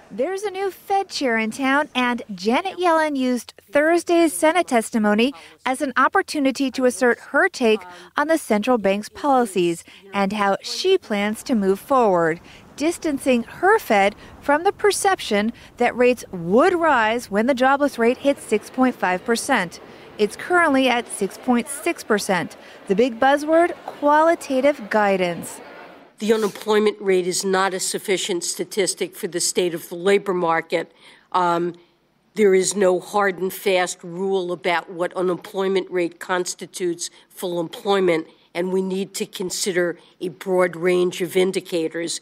There's a new Fed chair in town, and Janet Yellen used Thursday's Senate testimony as an opportunity to assert her take on the central bank's policies and how she plans to move forward, distancing her Fed from the perception that rates would rise when the jobless rate hits 6.5%. It's currently at 6.6%. The big buzzword, qualitative guidance. The unemployment rate is not a sufficient statistic for the state of the labor market. There is no hard and fast rule about what unemployment rate constitutes full employment, and we need to consider a broad range of indicators.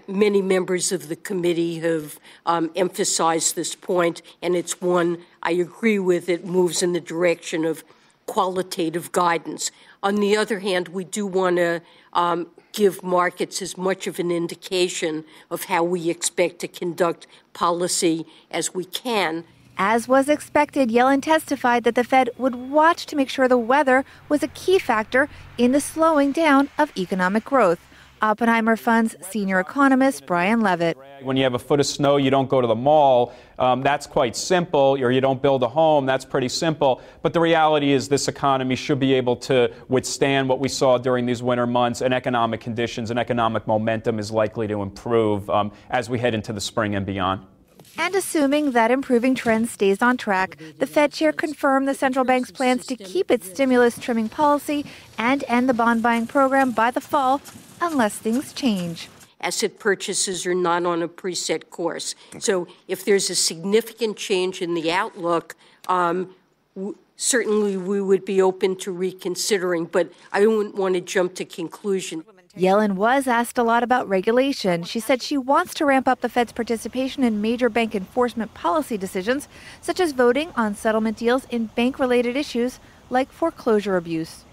Many members of the committee have emphasized this point, and it's one I agree with. It moves in the direction of qualitative guidance. On the other hand, we do want to give markets as much of an indication of how we expect to conduct policy as we can. As was expected, Yellen testified that the Fed would watch to make sure the weather was a key factor in the slowing down of economic growth. Oppenheimer Fund's senior economist Brian Levitt. When you have a foot of snow, you don't go to the mall. That's quite simple. Or you don't build a home. That's pretty simple. But the reality is this economy should be able to withstand what we saw during these winter months, and economic conditions and economic momentum is likely to improve as we head into the spring and beyond. And assuming that improving trend stays on track, the Fed chair confirmed the central bank's plans to keep its stimulus trimming policy and end the bond buying program by the fall, unless things change. Asset purchases are not on a preset course. So if there's a significant change in the outlook, certainly we would be open to reconsidering, but I wouldn't want to jump to conclusion. Yellen was asked a lot about regulation. She said she wants to ramp up the Fed's participation in major bank enforcement policy decisions, such as voting on settlement deals in bank-related issues like foreclosure abuse.